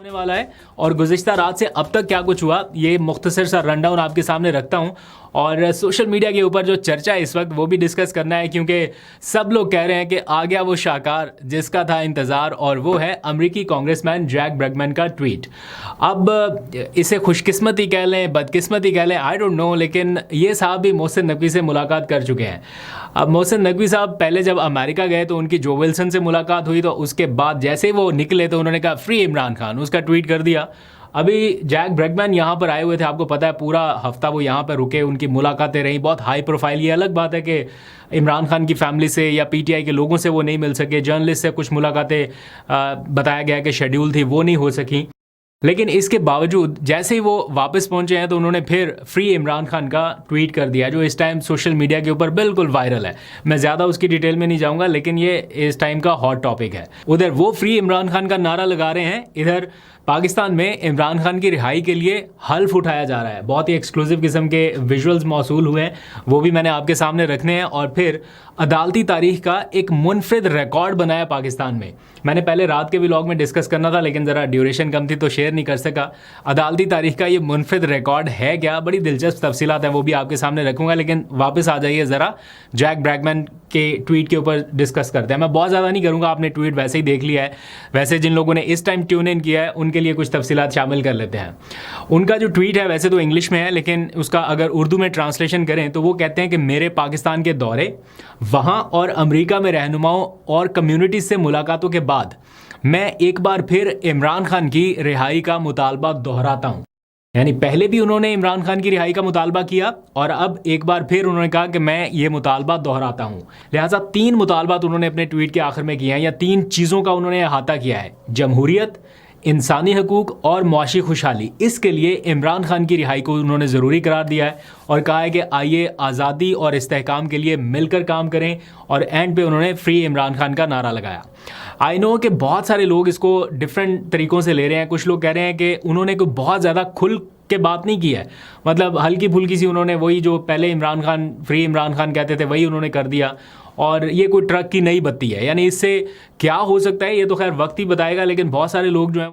होने वाला है और गुज़िश्ता रात से अब तक क्या कुछ हुआ ये मुख्तसर सा रनडाउन आपके सामने रखता हूं। और सोशल मीडिया के ऊपर जो चर्चा है इस वक्त वो भी डिस्कस करना है, क्योंकि सब लोग कह रहे हैं कि आ गया वो शाहकार जिसका था इंतज़ार, और वो है अमेरिकी कांग्रेसमैन जैक ब्रैगमैन का ट्वीट। अब इसे खुशकिस्मती कह लें, बदकिस्मती कह लें, आई डोंट नो, लेकिन ये साहब भी मोहसिन नकवी से मुलाकात कर चुके हैं। अब मोहसिन नकवी साहब पहले जब अमेरिका गए तो उनकी जो विल्सन से मुलाकात हुई, तो उसके बाद जैसे ही वो निकले तो उन्होंने कहा फ्री इमरान खान, उसका ट्वीट कर दिया। अभी जैक ब्रैगमैन यहाँ पर आए हुए थे, आपको पता है पूरा हफ्ता वो यहाँ पर रुके, उनकी मुलाकातें रहीं बहुत हाई प्रोफाइल। ये अलग बात है कि इमरान खान की फैमिली से या पीटीआई के लोगों से वो नहीं मिल सके, जर्नलिस्ट से कुछ मुलाकातें बताया गया कि शेड्यूल थी वो नहीं हो सकी, लेकिन इसके बावजूद जैसे ही वो वापस पहुंचे हैं तो उन्होंने फिर फ्री इमरान खान का ट्वीट कर दिया, जो इस टाइम सोशल मीडिया के ऊपर बिल्कुल वायरल है। मैं ज़्यादा उसकी डिटेल में नहीं जाऊंगा, लेकिन ये इस टाइम का हॉट टॉपिक है। उधर वो फ्री इमरान खान का नारा लगा रहे हैं, इधर पाकिस्तान में इमरान खान की रिहाई के लिए हल्फ उठाया जा रहा है। बहुत ही एक्सक्लूसिव किस्म के विजुअल्स मौसूल हुए हैं, वो भी मैंने आपके सामने रखने हैं। और फिर अदालती तारीख का एक मुनफरिद रिकॉर्ड बनाया पाकिस्तान में। मैंने पहले रात के व्लॉग में डिस्कस करना था, लेकिन ज़रा ड्यूरेशन कम थी तो शेयर नहीं कर सका। अदालती तारीख का ये मुनफरिद रिकॉर्ड है क्या, बड़ी दिलचस्प तफसीलात हैं, वो भी आपके सामने रखूँगा। लेकिन वापस आ जाइए ज़रा जैक ब्रैगमैन के ट्वीट के ऊपर डिस्कस करते हैं। मैं बहुत ज़्यादा नहीं करूँगा, आपने ट्वीट वैसे ही देख लिया है। वैसे जिन लोगों ने इस टाइम ट्यून इन किया है उनके लिए कुछ तफसीलात शामिल कर लेते हैं। उनका जो ट्वीट है वैसे तो इंग्लिश में है, लेकिन उसका अगर उर्दू में ट्रांसलेशन करें तो वो कहते हैं कि मेरे पाकिस्तान के दौरे, वहाँ और अमेरिका में रहनुमाओं और कम्युनिटी से मुलाकातों के बाद मैं एक बार फिर इमरान खान की रिहाई का मुतालबा दोहराता हूँ। यानी पहले भी उन्होंने इमरान खान की रिहाई का मुतालबा किया और अब एक बार फिर उन्होंने कहा कि मैं ये मुतालबा दोहराता हूँ। लिहाजा 3 मुतालबात उन्होंने अपने ट्वीट के आखिर में किए हैं, या 3 चीज़ों का उन्होंने अहाता किया है: जमहूरियत, इंसानी हकूक़ और मुआशी खुशहाली। इसके लिए इमरान खान की रिहाई को उन्होंने ज़रूरी करार दिया है और कहा है कि आइए आज़ादी और इस्तेहकाम के लिए मिलकर काम करें। और एंड पे उन्होंने फ्री इमरान खान का नारा लगाया। आई नो कि बहुत सारे लोग इसको डिफरेंट तरीक़ों से ले रहे हैं। कुछ लोग कह रहे हैं कि उन्होंने कोई बहुत ज़्यादा खुल के बात नहीं की है, मतलब हल्की फुल्की सी उन्होंने वही जो पहले इमरान खान फ्री इमरान खान कहते थे वही उन्होंने कर दिया, और ये कोई ट्रक की नई बत्ती है। यानी इससे क्या हो सकता है ये तो खैर वक्त ही बताएगा, लेकिन बहुत सारे लोग जो हैं